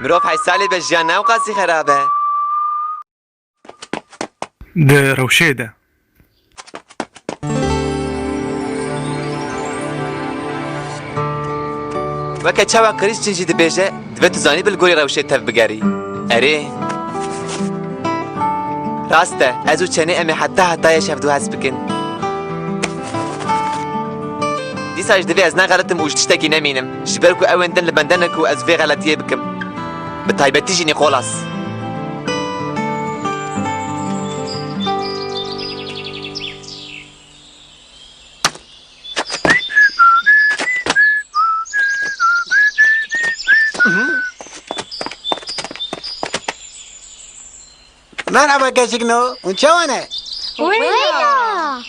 مروف حي سالي بجيان ناو قاسي خرابه ده روشيدة وكا چاوا كريس چنجي دبيجه دبي تزاني بالگوري روشيد تف بگري اري راسته ازو چني امي حتى يشفدو هز بكن دي ساج دبي از نغلطم وش تشتكي نمينم جبركو اوندن لبندنكو از في غلطيه بكم بتايبتي جيني خلاص مرحبا كاشكنو وشوانا ويلا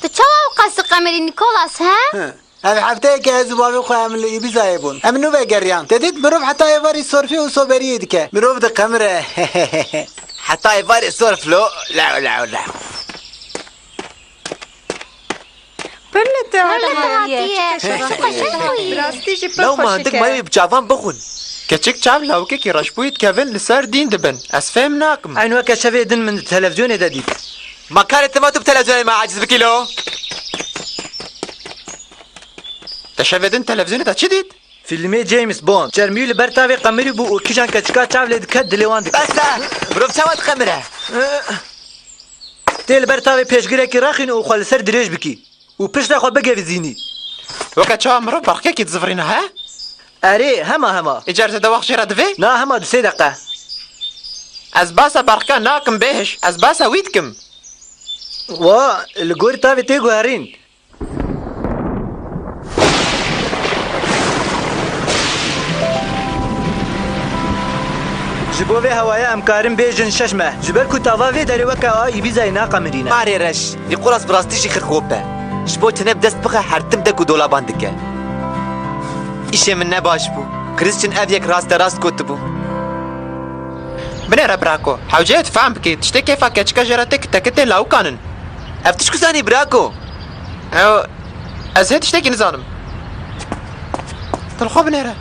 تشاو قاس قمري نيكولاس ها هذا حفتة كهز بابي خويا من اللي بيزايبون أمنو بقريان تديت مروف حتى يفاري صرفي وصوبري دكا مروف ده قمرة حتى يفارق صرف له لا لو ما عندك مايو بجافان بخون كتشك چاو لاوكي كي رشبويت كيفن لسار دين دبن اسفهم ناكم عين وكا شفيدن من التلفزيون داديت ما كانت تماتو بتلفزيون ما عاجز بكيلو تشفيدن تلفزيون تا چديت فيلمي جيمس بوند جرميو لبرتاوي قمري بو كيجان كتشكا چاو لدكا دليوان دك بس مروف سوات خمره تيل برتاوي پيشگيركي راخين و خال سر دريج بكي و پشت خو بگه زيني وكا چاو مرو بركه كي تزفرين ها اري هما اجازه دواخ شيرا دفي نا هما دو 3 دقيقه از باسا بركه ناكم بهش از باسا ويتكم و الگور تاوي تيگو هرين جبوه هوايا امكارم بيجن ششمه جبركو تافافي داري وكا يبيزاي نا قمرينا ماري رش يقول اس براستيشي خرخوبه جبو تنب دست بخه حرتم دك ودولابان دكه إشي من نباش بو كريستيان أبيك راست كتبو بنيرا براكو حوجيت فهم بكي تشتي كيفا كتشكا جراتك تكتي لاو كانن أفتشكو زاني براكو او از هيت تشتكي نزانم تلخو بنيرا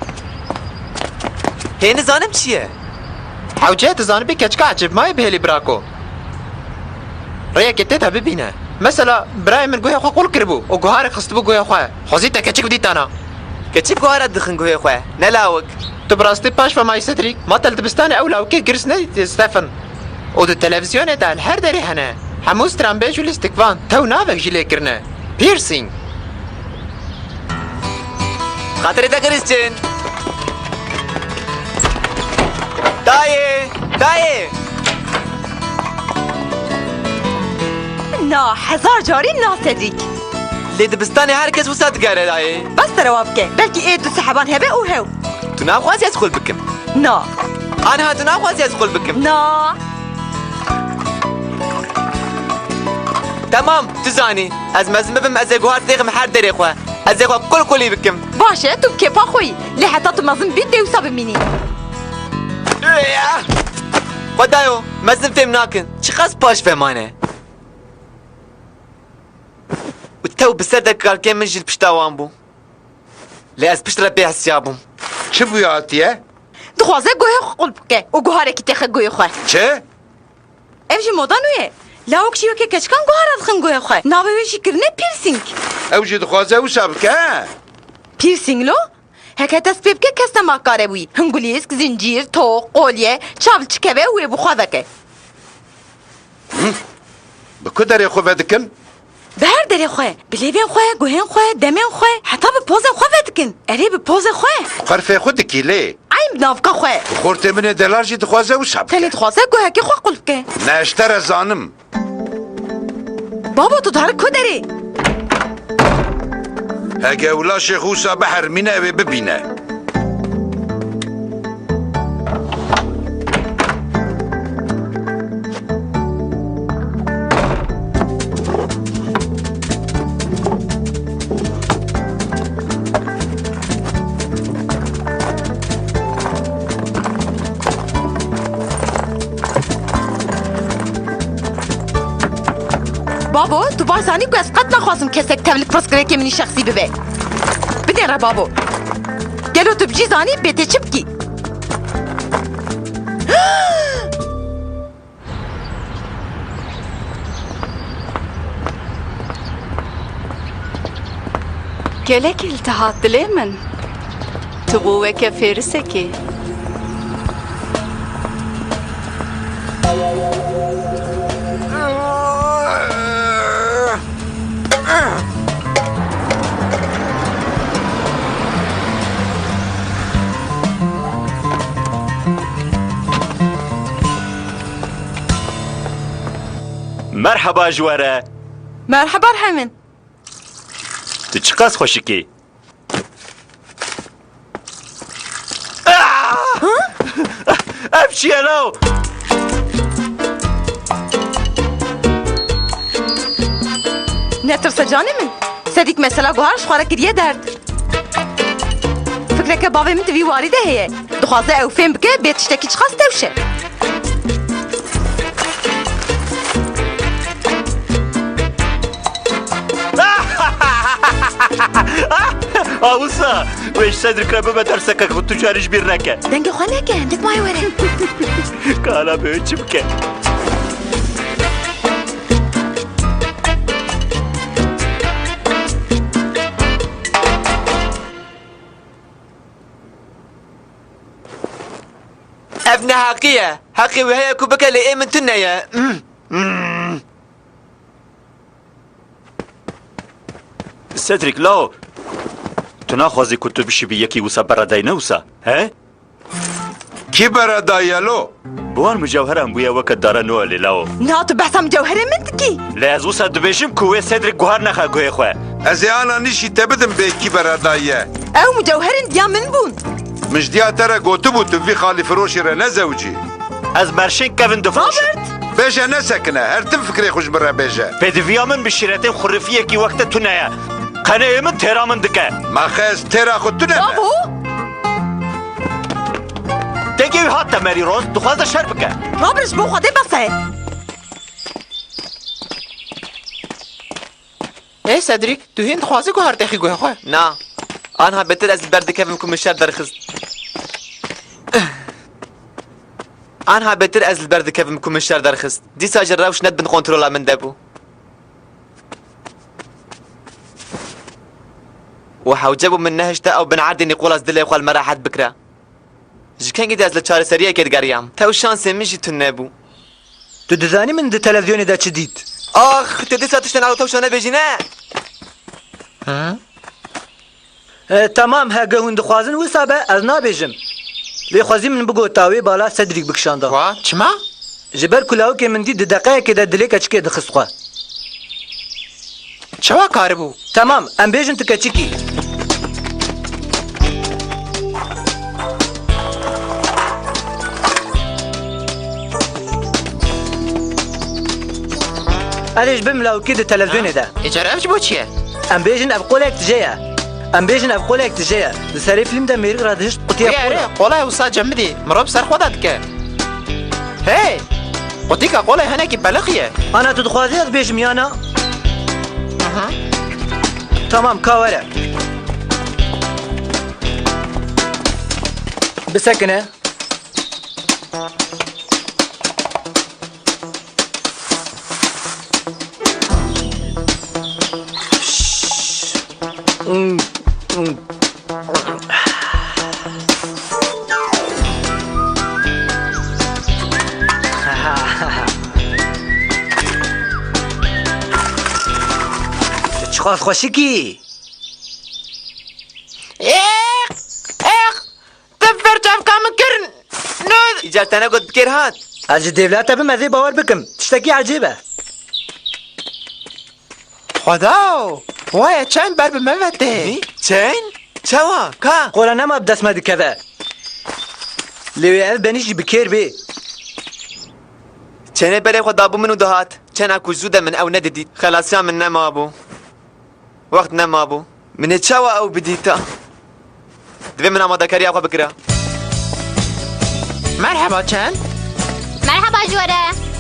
هي نزانم چيه حوجيت زانم بي كتشكا عجب ماي بهلي براكو ريا كتيتها ببينا مثلا براي من قوي خو قول كربو وقهاري خستبو قوي خو خوزيتا كتشك بديت انا كتشي بقارة دخن قوي خواه نلاوك تبراستي باش فماي ستريك ما تلتبستاني او لو كي كرسنا ستيفن ودو التلفزيون دا الحر داري هنا حموس ترامبيج والاستكفان تو نافك جيلي كرنا بيرسينج خاطري دا كريستيان داي نا 1000 جاري ناسديك لي دبستاني هركز وساد قاره داي بس تروابك بلكي ايه دو سحبان هبه وهو تناو خواسي يدخل بكم نا أنا تناو خواسي يدخل بكم نا تمام تزاني از مزم بم از جوهر تيغم حر دري خواه از جوهر كل بكم باشه تو بكيفا خوي لي حتى تمازن بيت دي وصاب مني خدايو مزم فهم ناكن چي خاص باش فهمانه وتو بسردك قال كم من جل بشتاوان بو لي از بشترا بيه سيابم چه بوی آتیه؟ دخوازه گوه قلب بكي وگوهاره كي تخ گوه خواه چه؟ افجي مودانوه لاوك شيو كي كچكان گوهاره دخن گوه خواه ناوه وشي کرنه پیرسینگ او جد خوازه او سابکه؟ پیرسینگ لو هكا تسبيب كي كستا ما كاربوي هنگوليسك زنجير توق قوليه چابل چكبه وي بخوازكه بکو داری خوب دکن؟ بهر دری خواه بلیوین خواه گوهن خواه دمین خواه حتی به پوزن خواه ودکن اری به پوزن خواه قرفه خود دکی لی عیم بنافکا خواه خورت من دلار جد خوازه او سابکه تنید خواسته گوه که خواه قلب که نشتر زانم بابا تو داره کو داری هگه اولا شیخوسا بحر مینه و ببینه بابا تو بایسانی که از قد نخواستم کسک تبلیغ پرس کنه که منی شخصی ببه بدین را بابا گلو لو تو بجی زانی بێتێ چ بکی gelek iltihat dilê min. Tu bû weke fêrisekê. مرحبا جواره. مرحبا رحمن تو چی قاس خوشکی؟ اف چیه لو؟ نترسە جانێ من سەدیک مەسەلا گوهارش خوارە کردیە دەرد فکرەکە باوێ من دوی واریدە هەیە دخوازە ئەو فێم بکە بێت شتێکی چ خاست تەوشە آوسا ویش صدرک را ببه ترسکه خود تو جاریش بیر نکه دەنگە خوا نەکە هەندێک مای وەرە کالا به چی بکه ابن حقية حقي وهي كوبك اللي ايه من تنيا صدرک لو تو نخوازی که تو بشی بی یکی وسا برادای نوسا ها؟ کی برادایلو بوان مجوهرم بویا وقت داره نوالی لو ناتو بەسە مجەوهرە من دکی لیز وسا دبیشم کوه صدرک گوهر نخواه گوه خواه از انا نیشی تبدم به کی برادایه ئەو مجەوهرن دیا من بوون مجدیا ترى قوتو بو تفي خالي فروشي رنا زوجي از مرشین کفن دفروش بيجا نسكنه هرتم فكري خوش برا بيجا پدویا من بشیرتین خرفیه کی وقت تو نیا قنه من تیرا من دکه ما خيز ترى خدتو نه بابو تگی هات تمری روز دخوازه شر بکه رابرش بۆ خودێ بەسە ای صدریک تو هین خوازی گوهر تخی گوه خواه نا آنها بهتر از برد كيف مكون مشار درخست آنها بهتر از البرد كيف مكون مشار درخست دي ساجر راوش ند بن كنترولا من دبو وحوجبوا من نهشتا او بن عردي نقول از دلي وخال مراحت بكرة جكان قد از لچار سريع كد قريام تو شانس ميجي تنبو تو دزانی من د تلویزیونی دا چی دید اخ تدي ساتشتن على توشنا بيجينا تمام هەگە هون دخوازن وسا بە ئەز نابێژم لێ خوازی من بگۆ تاوێ بالا سەدریک بکشاندا وا چما؟ ji ber kulawekê min dî di deqeyekê de dilê keçikê dixist xwe çawa karibû? Temam em bêjin tu keçikî Erê ji bin lawkê di televizyonê de Ecer ev ji bo çi ye? em bêjin ev qolek tije ye em bêjin ev qolek tije ye di serê film de mêrik radihişt qutiya Ê erê qolay wisa cem bidî mirov ser xwe da dike Hey! Qutîka qolay henekî beliq ye Ana tu dixwazî ez bêjim yana Tamam ka were Bisekine Çiqas xweşikî Tifir çavka min kirin إجارتنا قد بكير هات Ez ji devleta bim ez ê bawer bikim tiştekî ecêb e Xwedaw! Waye çend ber bi me vetê چين؟ چوا؟ کا؟ Qola nema bi dest me dikeve Lê wê ev benî jî bi kêr bê چنه بله خود دابو منو دهات چنه اكو زوده من او ندديد خلاصيا من نما ابو وقت نما ابو من چوا او بديتا دوی من آماده کاری اخوا بکره Merhaba çend مرحبا جواره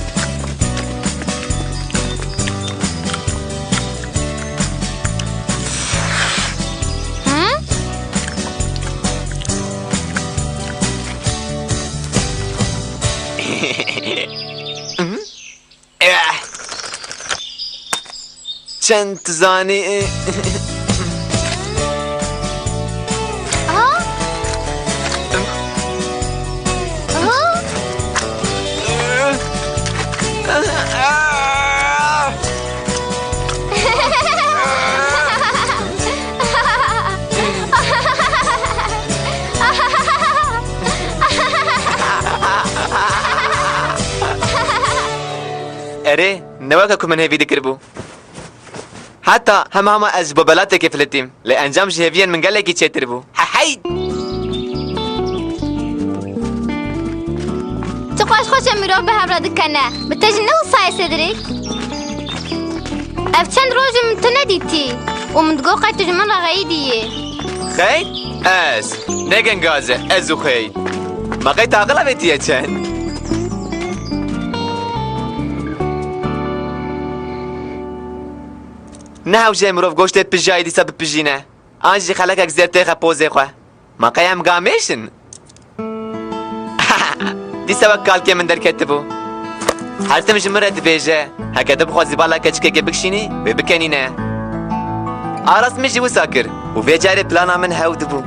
چەند تزانی ها ئەرێ نەوەکە کو من هێوی دکرد بوو حتا هەمە ئەس بۆ بەلاتێکی فلتیم لە ئەنجام ژ هێڤیان من گەلێکی چێتر بوو حەحەید چ خۆشخۆشە مرۆڤ بە هەمڕە دکەنە بتەژن نەوسایە سێدرێک ئەف چەند ڕۆژی من تە نەدیتی و من دگۆ قەت تژمن ڕەغەیی دیە خەید ئەس نەگەنگازە ئەز و خەید مەقەی تاقڵە بێتیە چەند نهاوژێ مرۆڤ گۆشتێت پژایی دیسە بپژینە ئانژی خەلەکێک زێرتێخە پۆزێ خوێ مەقەیەم گامێشن دیسە وەک کاڵکێ من دەرکەت بوو هەرتم ژمرە دبێژە هەکە دەبخوازی باڵا کەچکێکێ بکشینی وێ بکەنینە ئاراست مژی وسا کرد و vê carê plana min hew dibû